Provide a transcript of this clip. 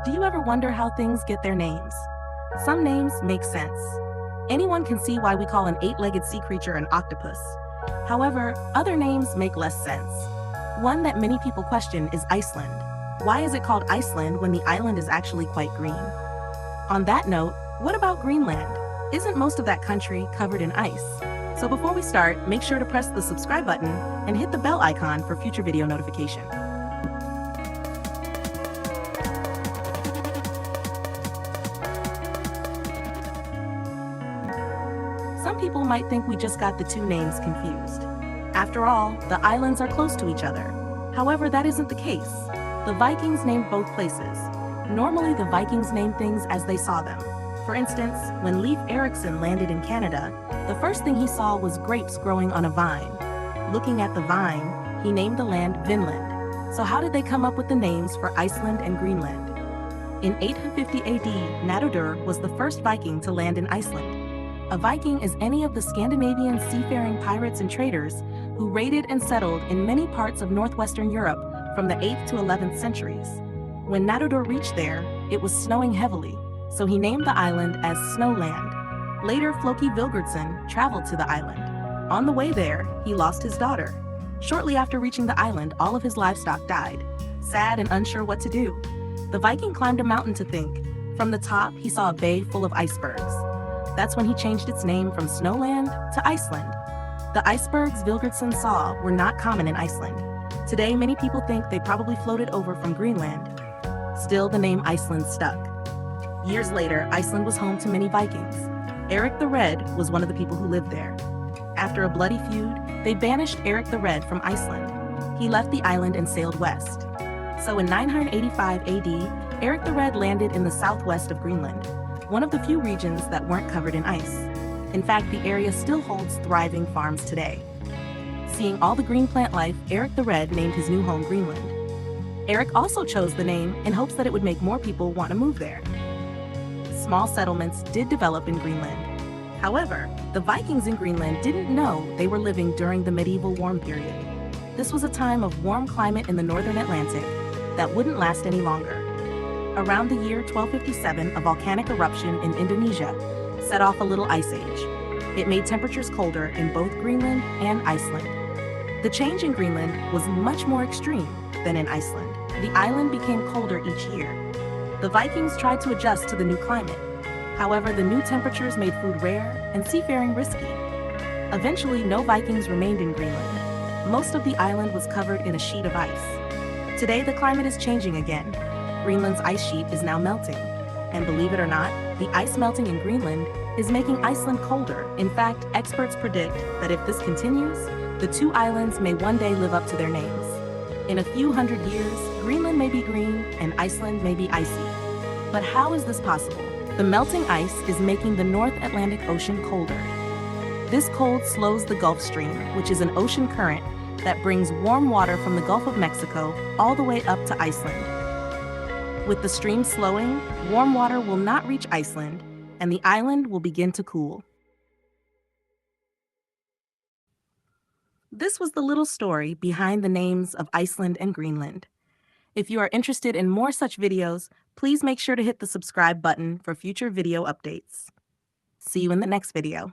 Do you ever wonder how things get their names? Some names make sense. Anyone can see why we call an eight-legged sea creature an octopus. However, other names make less sense. One that many people question is Iceland. Why is it called Iceland when the island is actually quite green? On that note, what about Greenland? Isn't most of that country covered in ice? So before we start, make sure to press the subscribe button and hit the bell icon for future video notification. Some people might think we just got the two names confused. After all, the islands are close to each other. However, that isn't the case. The Vikings named both places. Normally, the Vikings named things as they saw them. For instance, when Leif Erikson landed in Canada, the first thing he saw was grapes growing on a vine. Looking at the vine, he named the land Vinland. So how did they come up with the names for Iceland and Greenland? In 850 AD, Nadodur was the first Viking to land in Iceland. A Viking is any of the Scandinavian seafaring pirates and traders who raided and settled in many parts of northwestern Europe from the 8th to 11th centuries. When Nadodur reached there, it was snowing heavily, so he named the island as Snowland. Later, Floki Vilgurdsson traveled to the island. On the way there, he lost his daughter. Shortly after reaching the island, all of his livestock died. Sad and unsure what to do, the Viking climbed a mountain to think. From the top, he saw a bay full of icebergs. That's when he changed its name from Snowland to Iceland. The icebergs Vilgurdsson saw were not common in Iceland. Today, many people think they probably floated over from Greenland. Still, the name Iceland stuck. Years later, Iceland was home to many Vikings. Eric the Red was one of the people who lived there. After a bloody feud, they banished Eric the Red from Iceland. He left the island and sailed west. So in 985 AD, Eric the Red landed in the southwest of Greenland, one of the few regions that weren't covered in ice. In fact, the area still holds thriving farms today. Seeing all the green plant life, Eric the Red named his new home Greenland. Eric also chose the name in hopes that it would make more people want to move there. Small settlements did develop in Greenland. However, the Vikings in Greenland didn't know they were living during the medieval warm period. This was a time of warm climate in the northern Atlantic that wouldn't last any longer. Around the year 1257, a volcanic eruption in Indonesia set off a little ice age. It made temperatures colder in both Greenland and Iceland. The change in Greenland was much more extreme than in Iceland. The island became colder each year. The Vikings tried to adjust to the new climate. However, the new temperatures made food rare and seafaring risky. Eventually, no Vikings remained in Greenland. Most of the island was covered in a sheet of ice. Today, the climate is changing again. Greenland's ice sheet is now melting. And believe it or not, the ice melting in Greenland is making Iceland colder. In fact, experts predict that if this continues, the two islands may one day live up to their names. In a few hundred years, Greenland may be green and Iceland may be icy. But how is this possible? The melting ice is making the North Atlantic Ocean colder. This cold slows the Gulf Stream, which is an ocean current that brings warm water from the Gulf of Mexico all the way up to Iceland. With the stream slowing, warm water will not reach Iceland, and the island will begin to cool. This was the little story behind the names of Iceland and Greenland. If you are interested in more such videos, please make sure to hit the subscribe button for future video updates. See you in the next video.